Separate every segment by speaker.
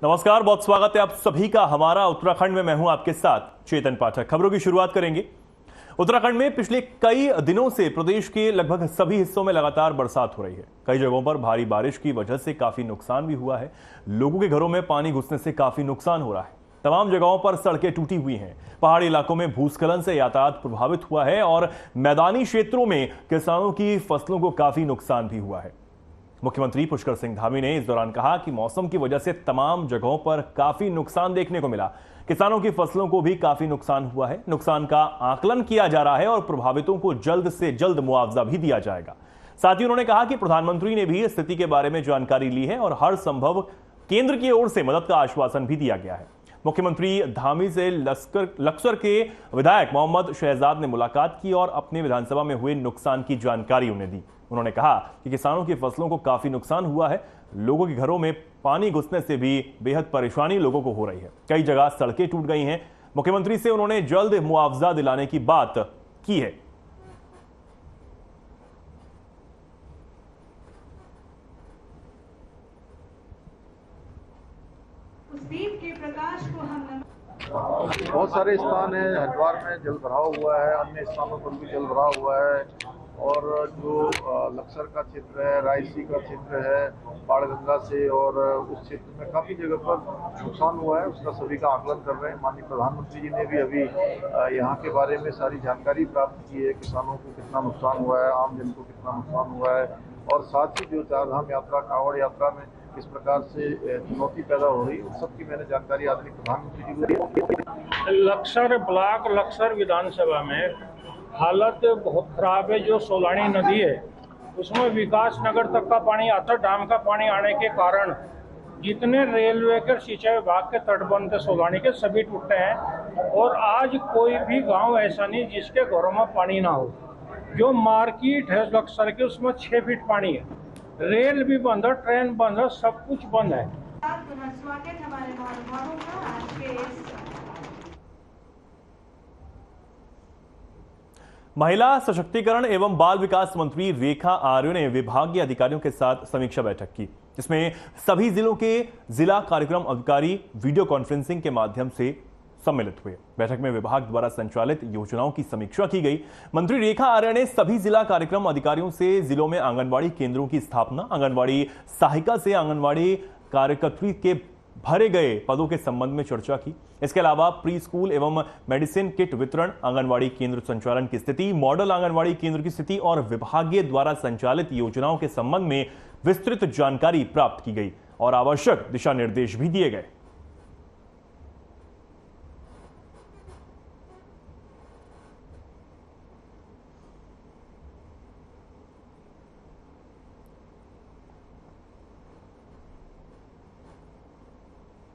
Speaker 1: नमस्कार, बहुत स्वागत है आप सभी का हमारा उत्तराखंड में। मैं हूं आपके साथ चेतन पाठक। खबरों की शुरुआत करेंगे। उत्तराखंड में पिछले कई दिनों से प्रदेश के लगभग सभी हिस्सों में लगातार बरसात हो रही है। कई जगहों पर भारी बारिश की वजह से काफी नुकसान भी हुआ है। लोगों के घरों में पानी घुसने से काफी नुकसान हो रहा है। तमाम जगहों पर सड़कें टूटी हुई हैं। पहाड़ी इलाकों में भूस्खलन से यातायात प्रभावित हुआ है और मैदानी क्षेत्रों में किसानों की फसलों को काफी नुकसान भी हुआ है। मुख्यमंत्री पुष्कर सिंह धामी ने इस दौरान कहा कि मौसम की वजह से तमाम जगहों पर काफी नुकसान देखने को मिला। किसानों की फसलों को भी काफी नुकसान हुआ है। नुकसान का आकलन किया जा रहा है और प्रभावितों को जल्द से जल्द मुआवजा भी दिया जाएगा। साथ ही उन्होंने कहा कि प्रधानमंत्री ने भी स्थिति के बारे में जानकारी ली है और हर संभव केंद्र की ओर से मदद का आश्वासन भी दिया गया है। मुख्यमंत्री धामी से लक्सर के विधायक मोहम्मद शहजाद ने मुलाकात की और अपने विधानसभा में हुए नुकसान की जानकारी उन्हें दी। उन्होंने कहा कि किसानों की फसलों को काफी नुकसान हुआ है। लोगों के घरों में पानी घुसने से भी बेहद परेशानी लोगों को हो रही है। कई जगह सड़कें टूट गई हैं। मुख्यमंत्री से उन्होंने जल्द मुआवजा दिलाने की बात की है।
Speaker 2: उस दीप के प्रकाश को हम
Speaker 3: बहुत सारे स्थान है, हरिद्वार में जल भराव हुआ है, अन्य स्थानों पर भी जल भराव हुआ है और जो लक्सर का क्षेत्र है, रायसी का क्षेत्र है, बाणगंगा से और उस क्षेत्र में काफ़ी जगह पर नुकसान हुआ है। उसका सभी का आकलन कर रहे हैं। माननीय प्रधानमंत्री जी ने भी अभी यहाँ के बारे में सारी जानकारी प्राप्त की है। किसानों को कितना नुकसान हुआ है, आम जन को कितना नुकसान हुआ है और साथ ही जो चारधाम यात्रा, कांवड़ यात्रा में किस प्रकार से चुनौती पैदा हो रही है, उन सबकी मैंने जानकारी आदरणीय प्रधानमंत्री जी को दी।
Speaker 4: लक्सर ब्लॉक, लक्सर विधानसभा में हालत बहुत खराब है। जो सोलानी नदी है उसमें विकास नगर तक का पानी आता, डैम का पानी आने के कारण जितने रेलवे के सिंचाई विभाग के तटबंध थे सोलानी के, सभी टूटे हैं और आज कोई भी गांव ऐसा नहीं जिसके घरों में पानी ना हो। जो मार्केट है लक्सर के, उसमें 6 फीट पानी है। रेल भी बंद है, ट्रेन बंद है, सब कुछ बंद है।
Speaker 2: स्वागत हमारे महानुभावों का आज के
Speaker 1: महिला सशक्तिकरण एवं बाल विकास मंत्री रेखा आर्य ने विभागीय अधिकारियों के साथ समीक्षा बैठक की। इसमें सभी जिलों के जिला कार्यक्रम अधिकारी वीडियो कॉन्फ्रेंसिंग के माध्यम से सम्मिलित हुए। बैठक में विभाग द्वारा संचालित योजनाओं की समीक्षा की गई। मंत्री रेखा आर्य ने सभी जिला कार्यक्रम अधिकारियों से जिलों में आंगनबाड़ी केंद्रों की स्थापना, आंगनबाड़ी सहायिका से आंगनबाड़ी कार्यकर्त्री के भरे गए पदों के संबंध में चर्चा की। इसके अलावा प्री स्कूल एवं मेडिसिन किट वितरण, आंगनबाड़ी केंद्र संचालन की स्थिति, मॉडल आंगनबाड़ी केंद्र की स्थिति और विभागीय द्वारा संचालित योजनाओं के संबंध में विस्तृत जानकारी प्राप्त की गई और आवश्यक दिशा निर्देश भी दिए गए।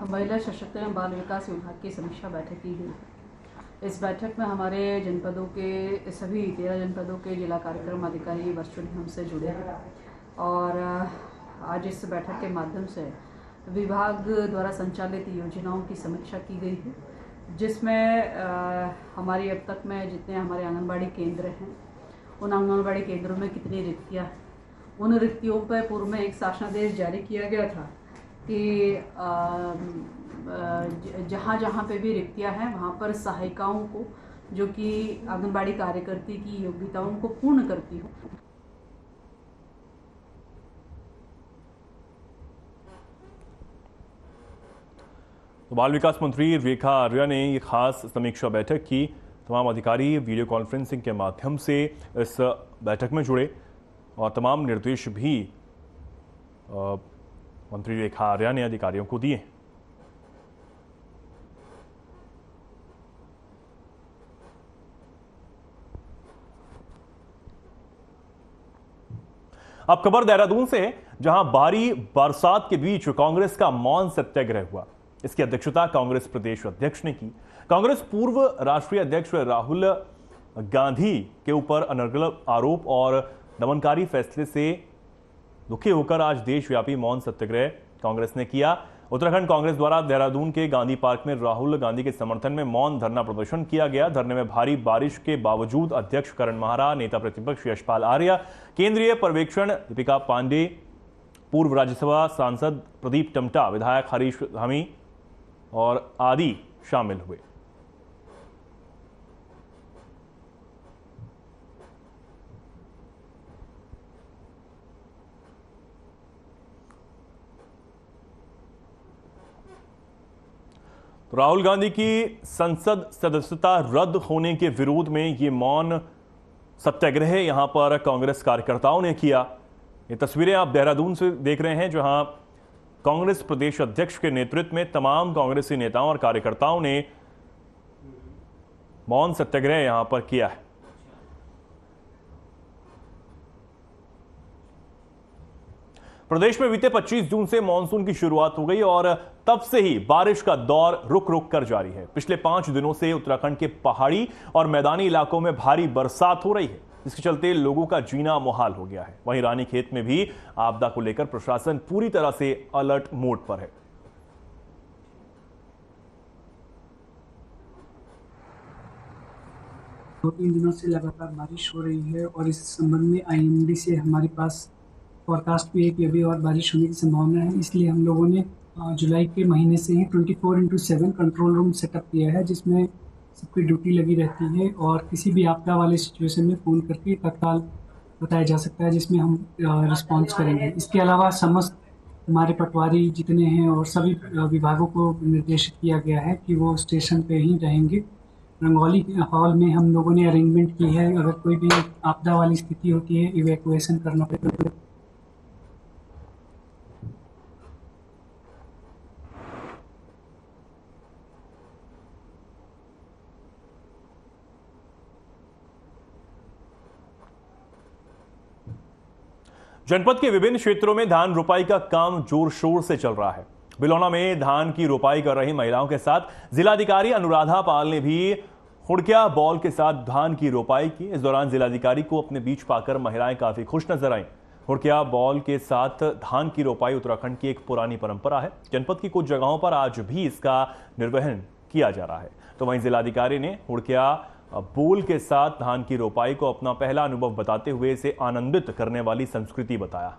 Speaker 5: महिला सशक्तिकरण बाल विकास विभाग की समीक्षा बैठक की गई। इस बैठक में हमारे जनपदों के सभी 13 जनपदों के जिला कार्यक्रम अधिकारी वर्चुअली हमसे जुड़े हैं और आज इस बैठक के माध्यम से विभाग द्वारा संचालित योजनाओं की समीक्षा की गई है, जिसमें हमारी अब तक में जितने हमारे आंगनबाड़ी केंद्र हैं उन आंगनबाड़ी केंद्रों में कितनी रिक्तियाँ हैं, उन रिक्तियों पर पूर्व में एक शासनादेश जारी किया गया था कि जहाँ जहाँ पे भी रिक्तियाँ हैं वहाँ पर सहायिकाओं को, जो कि आंगनबाड़ी कार्यकर्ती की योग्यताओं को पूर्ण करती हो।
Speaker 1: तो बाल विकास मंत्री रेखा आर्य ने ये खास समीक्षा बैठक की। तमाम अधिकारी वीडियो कॉन्फ्रेंसिंग के माध्यम से इस बैठक में जुड़े और तमाम निर्देश भी मंत्री रेखा आर्य ने अधिकारियों को दिए। अब खबर देहरादून से है, जहां भारी बरसात के बीच कांग्रेस का मौन सत्याग्रह हुआ। इसकी अध्यक्षता कांग्रेस प्रदेश अध्यक्ष ने की। कांग्रेस पूर्व राष्ट्रीय अध्यक्ष राहुल गांधी के ऊपर अनर्गल आरोप और दमनकारी फैसले से दुखी होकर आज देशव्यापी मौन सत्याग्रह कांग्रेस ने किया। उत्तराखंड कांग्रेस द्वारा देहरादून के गांधी पार्क में राहुल गांधी के समर्थन में मौन धरना प्रदर्शन किया गया। धरने में भारी बारिश के बावजूद अध्यक्ष करण माहरा, नेता प्रतिपक्ष यशपाल आर्य, केंद्रीय पर्यवेक्षण दीपिका पांडे पूर्व राज्यसभा सांसद प्रदीप टमटा, विधायक हरीश धामी और आदि शामिल हुए। तो राहुल गांधी की संसद सदस्यता रद्द होने के विरोध में ये मौन सत्याग्रह यहां पर कांग्रेस कार्यकर्ताओं ने किया। ये तस्वीरें आप देहरादून से देख रहे हैं, जहां कांग्रेस प्रदेश अध्यक्ष के नेतृत्व में तमाम कांग्रेसी नेताओं और कार्यकर्ताओं ने मौन सत्याग्रह यहां पर किया है। प्रदेश में बीते 25 जून से मानसून की शुरुआत हो गई और तब से ही बारिश का दौर रुक रुक कर जारी है। पिछले 5 दिनों से उत्तराखंड के पहाड़ी और मैदानी इलाकों में भारी बरसात हो रही है, इसके चलते लोगों का जीना मुहाल हो गया है। वहीं रानीखेत में भी आपदा को लेकर प्रशासन पूरी तरह से अलर्ट मोड पर है।
Speaker 6: 2-3 दिनों से लगातार बारिश हो रही है और इस संबंध में आईएमडी से हमारे पास फोरकास्ट भी है कि अभी और बारिश होने की संभावना है। इसलिए हम लोगों ने जुलाई के महीने से ही 24/7 कंट्रोल रूम सेटअप किया है, जिसमें सबकी ड्यूटी लगी रहती है और किसी भी आपदा वाले सिचुएशन में फ़ोन करके तत्काल बताया जा सकता है, जिसमें हम रिस्पॉन्स करेंगे। इसके अलावा समस्त हमारे पटवारी जितने हैं और सभी विभागों को निर्देशित किया गया है कि वो स्टेशन पे ही रहेंगे। रंगौली हॉल में हम लोगों ने अरेंजमेंट की है, अगर कोई भी आपदा वाली स्थिति होती है, इवैक्यूएशन करना पड़ेगा।
Speaker 1: जनपद के विभिन्न क्षेत्रों में धान रोपाई का काम जोर शोर से चल रहा है। बिलौना में धान की रोपाई कर रही महिलाओं के साथ जिलाधिकारी अनुराधा पाल ने भी हुड़किया बॉल के साथ धान की रोपाई की। इस दौरान जिलाधिकारी को अपने बीच पाकर महिलाएं काफी खुश नजर आईं। हुड़किया बॉल के साथ धान की रोपाई उत्तराखंड की एक पुरानी परंपरा है। जनपद की कुछ जगहों पर आज भी इसका निर्वहन किया जा रहा है। तो वहीं जिलाधिकारी ने हुड़किया बोल के साथ धान की रोपाई को अपना पहला अनुभव बताते हुए इसे आनंदित करने वाली संस्कृति बताया।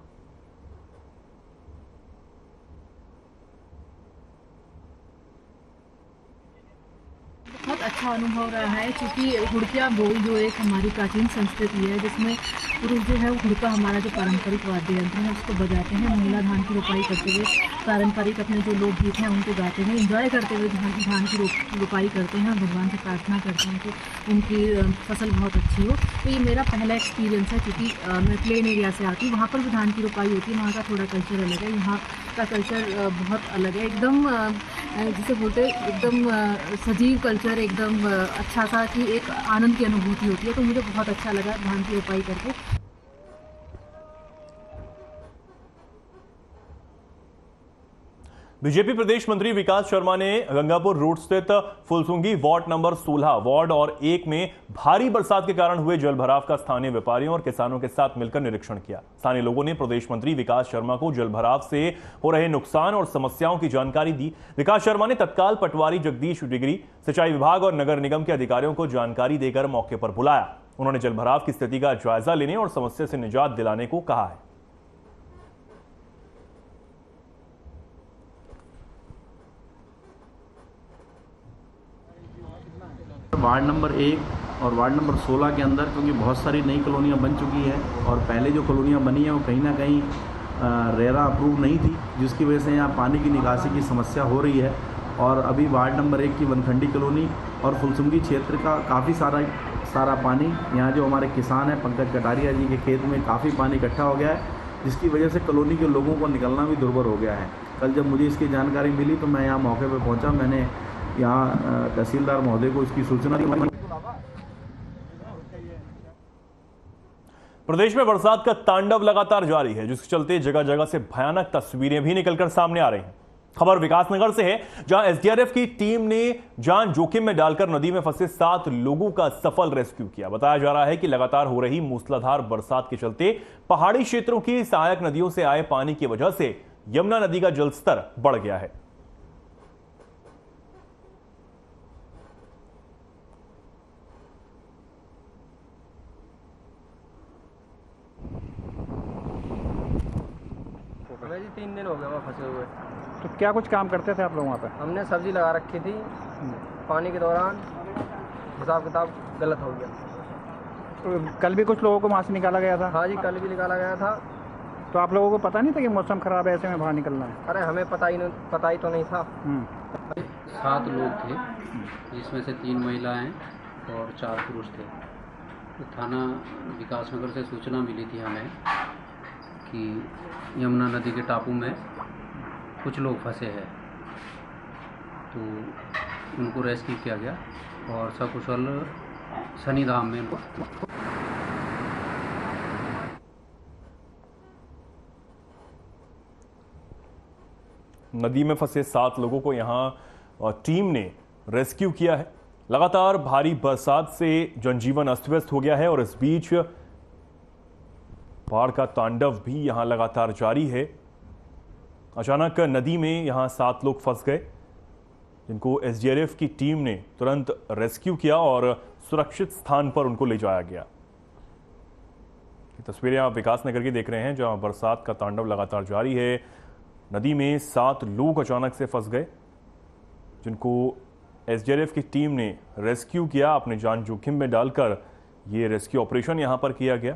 Speaker 7: बहुत अच्छा अनुभव रहा है, क्योंकि हुड़किया बोल जो एक हमारी प्राचीन संस्कृति है, जिसमें पुरुष जो है हुड़का हमारा जो पारंपरिक वाद्य यंत्र है उसको बजाते हैं, महिला धान की रोपाई करते हुए पारंपरिक अपने जो लोकगीत हैं उनको गाते हैं, एंजॉय करते हुए धान की रोपाई करते हैं और भगवान से प्रार्थना करते हैं कि उनकी फसल बहुत अच्छी हो। तो ये मेरा पहला एक्सपीरियंस है, क्योंकि मैं प्लेन एरिया से आती हूँ, वहाँ पर भी धान की रोपाई होती है, वहाँ का थोड़ा कल्चर अलग है, यहाँ का कल्चर बहुत अलग है, एकदम जिसे बोलते हैं एकदम सजीव कल्चर, एकदम अच्छा सा कि एक आनंद की अनुभूति होती है। तो मुझे बहुत अच्छा लगा धान की रोपाई करके।
Speaker 1: बीजेपी प्रदेश मंत्री विकास शर्मा ने गंगापुर रोड स्थित फुलसुंगी वार्ड नंबर 16 वार्ड और 1 में भारी बरसात के कारण हुए जलभराव का स्थानीय व्यापारियों और किसानों के साथ मिलकर निरीक्षण किया। स्थानीय लोगों ने प्रदेश मंत्री विकास शर्मा को जलभराव से हो रहे नुकसान और समस्याओं की जानकारी दी। विकास शर्मा ने तत्काल पटवारी जगदीश डिगरी, सिंचाई विभाग और नगर निगम के अधिकारियों को जानकारी देकर मौके पर बुलाया। उन्होंने जलभराव की स्थिति का जायजा लेने और समस्या से निजात दिलाने को कहा है।
Speaker 8: वार्ड नंबर 1 और वार्ड नंबर 16 के अंदर, क्योंकि बहुत सारी नई कॉलोनियाँ बन चुकी है और पहले जो कॉलोनियाँ बनी हैं वो कहीं ना कहीं रेरा अप्रूव नहीं थी, जिसकी वजह से यहाँ पानी की निकासी की समस्या हो रही है। और अभी वार्ड नंबर 1 की वनखंडी कॉलोनी और फुलसुंगी क्षेत्र का काफ़ी सारा पानी, यहाँ जो हमारे किसान हैं पंकज कटारिया जी के खेत में काफ़ी पानी इकट्ठा हो गया है, जिसकी वजह से कॉलोनी के लोगों को निकलना भी दुर्भर हो गया है। कल जब मुझे इसकी जानकारी मिली तो मैं यहाँ मौके पर पहुँचा, मैंने यहाँ तहसीलदार महोदय को इसकी सूचना दी।
Speaker 1: प्रदेश में बरसात का तांडव लगातार जारी है, जिसके चलते जगह जगह से भयानक तस्वीरें भी निकलकर सामने आ रही हैं। खबर विकासनगर से है, जहां एसडीआरएफ की टीम ने जान जोखिम में डालकर नदी में फंसे 7 लोगों का सफल रेस्क्यू किया। बताया जा रहा है कि लगातार हो रही मूसलाधार बरसात के चलते पहाड़ी क्षेत्रों की सहायक नदियों से आए पानी की वजह से यमुना नदी का जलस्तर बढ़ गया है।
Speaker 9: में फंसे हुए।
Speaker 10: तो क्या कुछ काम करते थे आप लोग वहाँ पे?
Speaker 9: हमने सब्जी लगा रखी थी, पानी के दौरान हिसाब किताब गलत हो गया।
Speaker 10: तो कल भी कुछ लोगों को वहाँ से निकाला गया था?
Speaker 9: हाँ जी, कल भी निकाला गया था।
Speaker 10: तो आप लोगों को पता नहीं था कि मौसम ख़राब है, ऐसे में बाहर निकलना है?
Speaker 9: अरे हमें पता ही तो नहीं था।
Speaker 11: 7 लोग थे, जिसमें से 3 महिलाएं और 4 पुरुष थे। तो थाना विकासनगर से सूचना मिली थी हमें कि यमुना नदी के टापू में कुछ लोग फंसे हैं, तो उनको रेस्क्यू किया गया और सकुशल शनिधाम में
Speaker 1: नदी में फंसे 7 लोगों को यहां टीम ने रेस्क्यू किया है। लगातार भारी बरसात से जनजीवन अस्त व्यस्त हो गया है और इस बीच बाढ़ का तांडव भी यहां लगातार जारी है। अचानक नदी में यहां 7 लोग फंस गए, जिनको एसडीआरएफ की टीम ने तुरंत रेस्क्यू किया और सुरक्षित स्थान पर उनको ले जाया गया। तस्वीरें आप विकासनगर की देख रहे हैं, जहां बरसात का तांडव लगातार जारी है। नदी में 7 लोग अचानक से फंस गए, जिनको एसडीआरएफ की टीम ने रेस्क्यू किया। अपनी जान जोखिम में डालकर ये रेस्क्यू ऑपरेशन यहां पर किया गया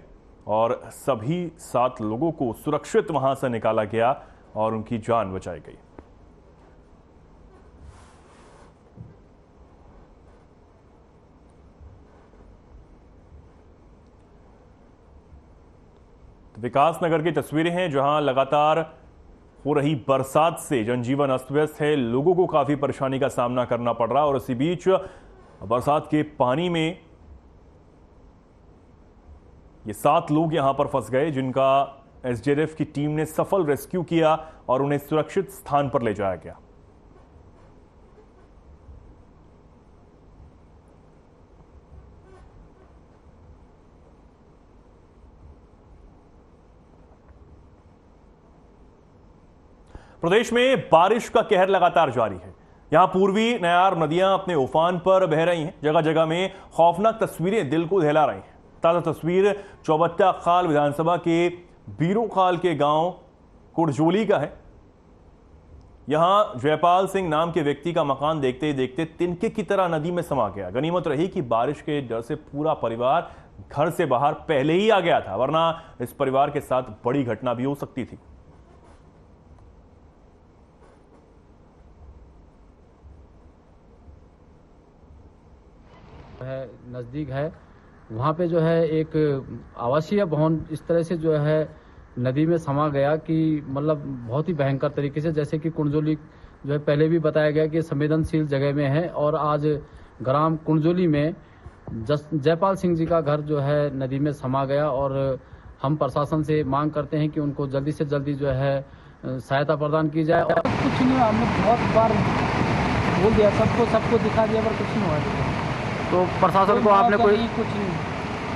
Speaker 1: और सभी 7 लोगों को सुरक्षित वहां से निकाला गया और उनकी जान बचाई गई। विकासनगर की तस्वीरें हैं, जहां लगातार हो रही बरसात से जनजीवन अस्त व्यस्त है। लोगों को काफी परेशानी का सामना करना पड़ रहा है और इसी बीच बरसात के पानी में ये 7 लोग यहां पर फंस गए, जिनका एसडीआरएफ की टीम ने सफल रेस्क्यू किया और उन्हें सुरक्षित स्थान पर ले जाया गया। प्रदेश में बारिश का कहर लगातार जारी है। यहां पूर्वी नयार नदियां अपने उफान पर बह रही हैं। जगह जगह में खौफनाक तस्वीरें दिल को दहला रही हैं। ताजा तस्वीर चौबट्टा खाल विधानसभा के बीरों खाल के गांव कुड़जोली का है। यहां जयपाल सिंह नाम के व्यक्ति का मकान देखते ही देखते तिनके की तरह नदी में समा गया। गनीमत रही कि बारिश के डर से पूरा परिवार घर से बाहर पहले ही आ गया था, वरना इस परिवार के साथ बड़ी घटना भी हो सकती थी।
Speaker 11: है नज़दीक है, वहाँ पे जो है एक आवासीय भवन इस तरह से जो है नदी में समा गया कि मतलब बहुत ही भयंकर तरीके से, जैसे कि कुंजोली जो है पहले भी बताया गया कि संवेदनशील जगह में है और आज ग्राम कुंजोली में जयपाल सिंह जी का घर जो है नदी में समा गया और हम प्रशासन से मांग करते हैं कि उनको जल्दी से जल्दी जो है सहायता प्रदान की जाए। और
Speaker 6: कुछ नहीं हुआ, हमने बहुत बार बोल दिया, सबको दिखा दिया, पर कुछ नहीं हुआ।
Speaker 11: तो प्रशासन को आपने
Speaker 6: कुछ नहीं,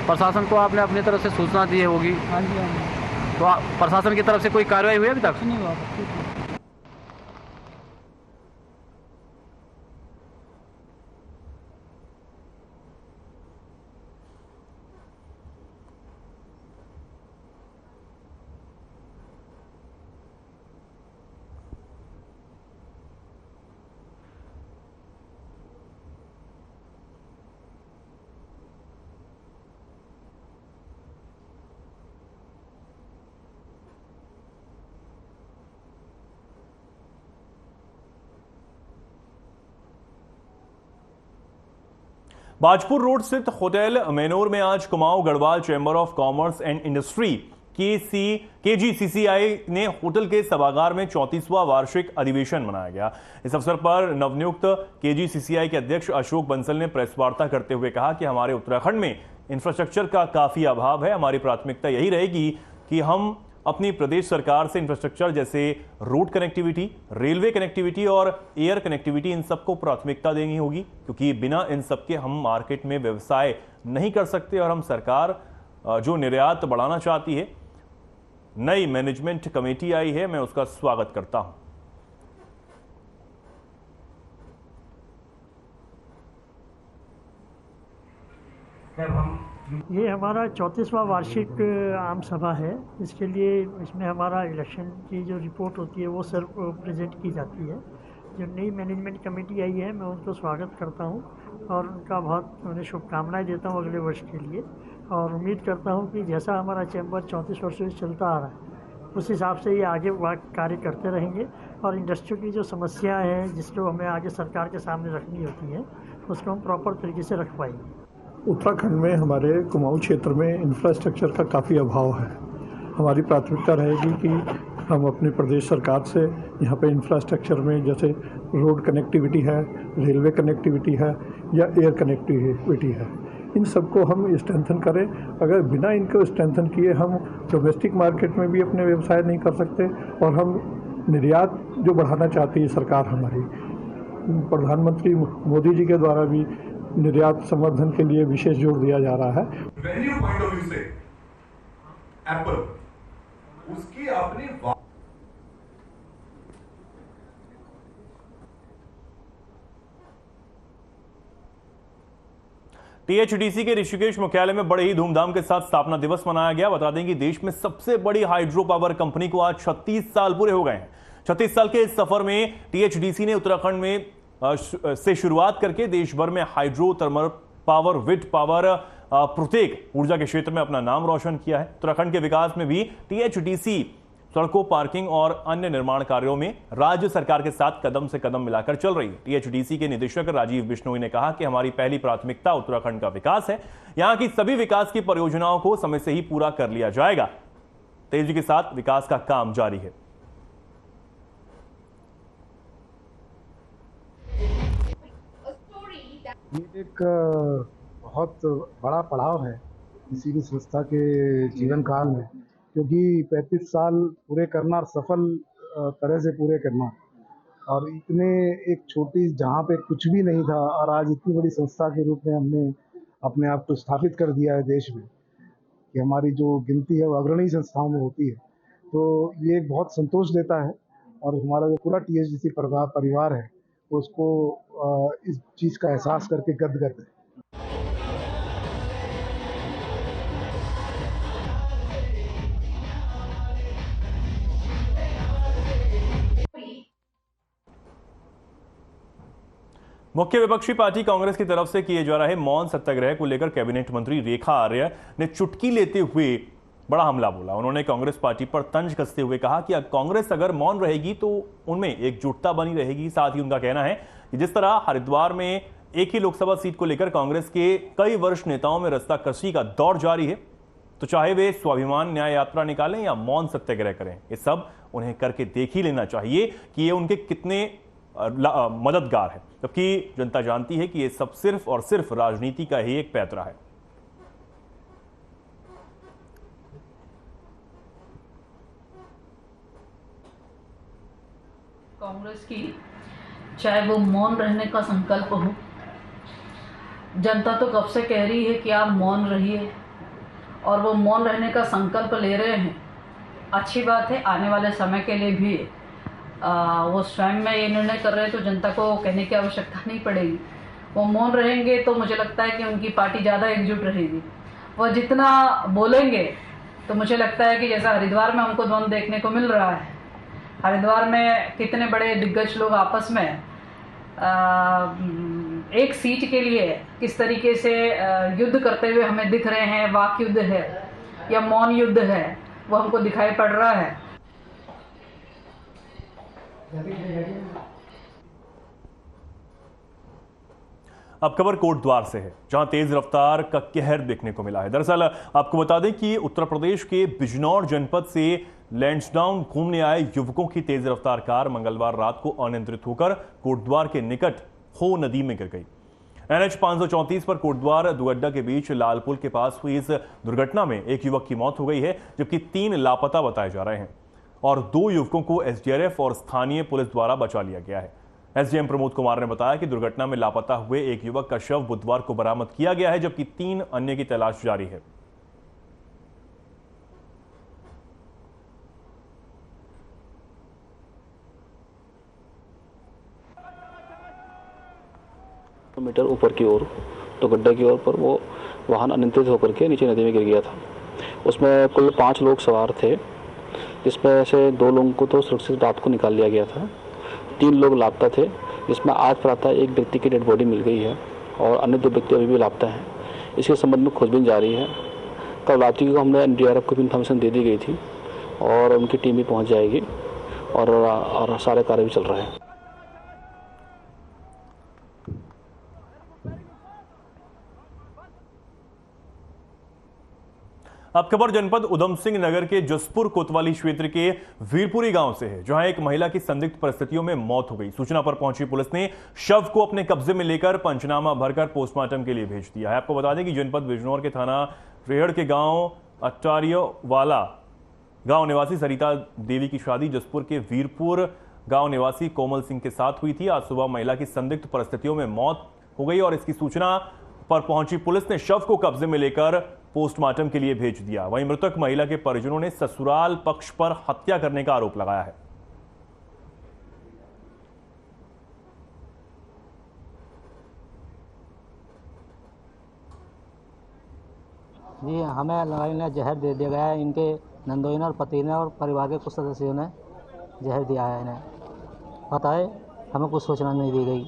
Speaker 11: प्रशासन को आपने अपनी तरफ से सूचना दी होगी?
Speaker 6: हाँ जी, हाँ जी।
Speaker 11: तो प्रशासन की तरफ से कोई कार्रवाई हुई अभी तक?
Speaker 6: कुछ नहीं हुआ।
Speaker 1: बाजपुर रोड स्थित होटल मेनोर में आज Kumaon Garhwal chamber of commerce and industry KGCCI ने होटल के सभागार में 34वां वार्षिक अधिवेशन मनाया गया। इस अवसर पर नवनियुक्त KGCCI के अध्यक्ष अशोक बंसल ने प्रेस वार्ता करते हुए कहा कि हमारे उत्तराखंड में इंफ्रास्ट्रक्चर का काफी अभाव है। हमारी प्राथमिकता यही रहेगी कि हम अपनी प्रदेश सरकार से इंफ्रास्ट्रक्चर जैसे रोड कनेक्टिविटी, रेलवे कनेक्टिविटी और एयर कनेक्टिविटी, इन सबको प्राथमिकता देनी होगी, क्योंकि बिना इन सबके हम मार्केट में व्यवसाय नहीं कर सकते। और हम सरकार जो निर्यात बढ़ाना चाहती है, नई मैनेजमेंट कमेटी आई है, मैं उसका स्वागत करता हूं।
Speaker 12: जब हम ये हमारा 34वां वार्षिक आम सभा है। इसके लिए इसमें हमारा इलेक्शन की जो रिपोर्ट होती है वो सर प्रेजेंट की जाती है। जो नई मैनेजमेंट कमेटी आई है मैं उनको स्वागत करता हूँ और उनका बहुत उन्हें शुभकामनाएं देता हूँ अगले वर्ष के लिए, और उम्मीद करता हूँ कि जैसा हमारा चैम्बर 34 वर्षों से चलता आ रहा है उस हिसाब से ये आगे कार्य करते रहेंगे और इंडस्ट्री की जो समस्याएँ हैं जिसको हमें आगे सरकार के सामने रखनी होती हैं उसको हम प्रॉपर तरीके से रख पाएंगे।
Speaker 13: उत्तराखंड में हमारे कुमाऊं क्षेत्र में इंफ्रास्ट्रक्चर का काफ़ी अभाव है। हमारी प्राथमिकता रहेगी कि हम अपने प्रदेश सरकार से यहाँ पे इंफ्रास्ट्रक्चर में जैसे रोड कनेक्टिविटी है, रेलवे कनेक्टिविटी है या एयर कनेक्टिविटी है, इन सबको हम स्ट्रेंथन करें। अगर बिना इनको स्ट्रेंथन किए हम डोमेस्टिक मार्केट में भी अपने व्यवसाय नहीं कर सकते और हम निर्यात जो बढ़ाना चाहती है सरकार हमारी, प्रधानमंत्री मोदी जी के द्वारा भी निर्यात संवर्धन के लिए विशेष जोर दिया जा रहा है।
Speaker 14: रेवेन्यू पॉइंट ऑफ व्यू से एप्पल उसकी अपनी
Speaker 1: टीएचडीसी के ऋषिकेश मुख्यालय में बड़े ही धूमधाम के साथ स्थापना दिवस मनाया गया। बता दें कि देश में सबसे बड़ी हाइड्रो पावर कंपनी को आज 36 साल पूरे हो गए हैं। 36 साल के इस सफर में टीएचडीसी ने उत्तराखंड में से शुरुआत करके देश भर में hydro, thermal power, wind power, प्रत्येक ऊर्जा के क्षेत्र में अपना नाम रोशन किया है। उत्तराखंड के विकास में भी टीएचडीसी सड़कों, पार्किंग और अन्य निर्माण कार्यों में राज्य सरकार के साथ कदम से कदम मिलाकर चल रही है। टीएचडीसी के निदेशक राजीव बिश्नोई ने कहा कि हमारी पहली प्राथमिकता उत्तराखंड का विकास है। यहां की सभी विकास की परियोजनाओं को समय से ही पूरा कर लिया जाएगा। तेजी के साथ विकास का काम जारी है।
Speaker 15: ये एक बहुत बड़ा पड़ाव है किसी भी संस्था के जीवन काल में, क्योंकि 35 साल पूरे करना और सफल तरह से पूरे करना, और इतने एक छोटी जहाँ पे कुछ भी नहीं था और आज इतनी बड़ी संस्था के रूप में हमने अपने आप को स्थापित कर दिया है देश में कि हमारी जो गिनती है वो अग्रणी संस्थाओं में होती है। तो ये एक बहुत संतोष देता है और हमारा जो पूरा टीएचडीसी परिवार है उसको इस चीज़ का एहसास करके गदगद है।
Speaker 1: मुख्य विपक्षी पार्टी कांग्रेस की तरफ से किए जा रहे मौन सत्याग्रह को लेकर कैबिनेट मंत्री रेखा आर्य ने चुटकी लेते हुए बड़ा हमला बोला। उन्होंने कांग्रेस पार्टी पर तंज कसते हुए कहा कि कांग्रेस अगर मौन रहेगी तो उनमें एकजुटता बनी रहेगी। साथ ही उनका कहना है कि जिस तरह हरिद्वार में एक ही लोकसभा सीट को लेकर कांग्रेस के कई वरिष्ठ नेताओं में रस्साकशी का दौर जारी है, तो चाहे वे स्वाभिमान न्याय यात्रा निकालें या मौन सत्याग्रह करें, ये सब उन्हें करके देख ही लेना चाहिए कि ये उनके कितने मददगार है। जबकि जनता जानती है कि ये सब सिर्फ और सिर्फ राजनीति का ही एक पैतरा है।
Speaker 5: कांग्रेस की चाहे वो मौन रहने का संकल्प हो, जनता तो कब से कह रही है कि आप मौन रहिए और वो मौन रहने का संकल्प ले रहे हैं। अच्छी बात है, आने वाले समय के लिए भी वो स्वयं में ये निर्णय कर रहे हैं तो जनता को कहने की आवश्यकता नहीं पड़ेगी। वो मौन रहेंगे तो मुझे लगता है कि उनकी पार्टी ज़्यादा एकजुट रहेगी। वो जितना बोलेंगे तो मुझे लगता है कि जैसा हरिद्वार में हमको द्वंद्व देखने को मिल रहा है, हरिद्वार में कितने बड़े दिग्गज लोग आपस में एक सीट के लिए किस तरीके से युद्ध करते हुए हमें दिख रहे हैं, वाक युद्ध है या मौन युद्ध है, वो हमको दिखाई पड़ रहा है।
Speaker 1: अब खबर कोटद्वार से है, जहां तेज रफ्तार का कहर देखने को मिला है। दरअसल आपको बता दें कि उत्तर प्रदेश के बिजनौर जनपद से लैंसडाउन घूमने आए युवकों की तेज रफ्तार कार मंगलवार रात को अनियंत्रित होकर कोटद्वार के निकट हो नदी में गिर गई। NH 534 पर कोटद्वार दुगड्डा के बीच लाल पुल के पास हुई इस दुर्घटना में एक युवक की मौत हो गई है, जबकि 3 लापता बताए जा रहे हैं और 2 युवकों को SDRF और स्थानीय पुलिस द्वारा बचा लिया गया है। SDM प्रमोद कुमार ने बताया कि दुर्घटना में लापता हुए एक युवक का शव बुधवार को बरामद किया गया है, जबकि 3 अन्य की तलाश जारी है।
Speaker 16: मीटर ऊपर की ओर तो गड्ढा की ओर पर वो वाहन अनियंत्रित होकर के नीचे नदी में गिर गया था। उसमें कुल 5 लोग सवार थे, जिसमें से 2 लोगों को तो सुरक्षित रात को निकाल लिया गया था। 3 लोग लापता थे, जिसमें आज प्रातः एक व्यक्ति की डेड बॉडी मिल गई है और अन्य 2 व्यक्ति अभी भी लापता हैं। इसके संबंध में खोजबीन जारी है। कल रात्रि को हमने NDRF को भी इन्फॉर्मेशन दे दी गई थी और उनकी टीम भी पहुंच जाएगी और सारे कार्य भी चल रहे हैं।
Speaker 1: अब खबर जनपद उधम सिंह नगर के जसपुर कोतवाली क्षेत्र के वीरपुरी गांव से है, जहां एक महिला की संदिग्ध परिस्थितियों में मौत हो गई। सूचना पर पहुंची पुलिस ने शव को अपने कब्जे में लेकर पंचनामा भरकर पोस्टमार्टम के लिए भेज दिया है। आपको बता दें कि जनपद बिजनौर के थाना रेहड़ के गांव अटारियोवाला गांव निवासी सरिता देवी की शादी जसपुर के वीरपुर गांव निवासी कोमल सिंह के साथ हुई थी। आज सुबह महिला की संदिग्ध परिस्थितियों में मौत हो गई और इसकी सूचना पर पहुंची पुलिस ने शव को कब्जे में लेकर पोस्टमार्टम के लिए भेज दिया। वहीं मृतक महिला के परिजनों ने ससुराल पक्ष पर हत्या करने का आरोप लगाया है।
Speaker 17: जी, हमें लड़ाई ने जहर दे दिया गया है। इनके नंदोई ने और पति ने और परिवार के कुछ सदस्यों ने जहर दिया है। इन्हें पता है, हमें कुछ सूचना नहीं दी गई।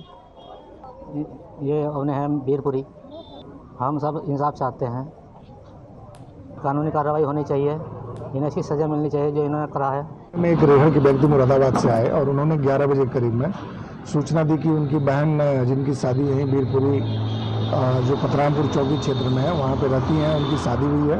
Speaker 17: ये उन्हें है वीरपुरी। हम सब इंसाफ चाहते हैं, कानूनी कार्रवाई होनी चाहिए, इन्हें इसकी सज़ा मिलनी चाहिए जो इन्होंने करा है।
Speaker 15: मैं एक रेहड़ के व्यक्ति मुरादाबाद से आए और उन्होंने 11 बजे करीब में सूचना दी कि उनकी बहन जिनकी शादी यहीं वीरपुरी जो पतरामपुर चौकी क्षेत्र में है वहाँ पे रहती हैं, उनकी शादी हुई है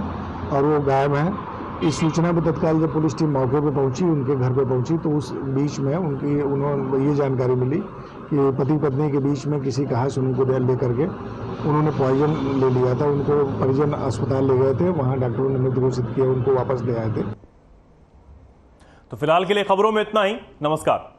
Speaker 15: और वो गायब हैं। इस सूचना पर तत्काल जब पुलिस टीम मौके पे पहुंची, उनके घर पे पहुंची, तो उस बीच में उन्होंने ये जानकारी मिली कि पति पत्नी के बीच में किसी कहा सुनी को लेकर के उन्होंने पॉइजन ले लिया था। उनको परिजन अस्पताल ले गए थे, वहाँ डॉक्टरों ने मृत घोषित किया, उनको वापस ले आए थे।
Speaker 1: तो फिलहाल के लिए खबरों में इतना ही। नमस्कार।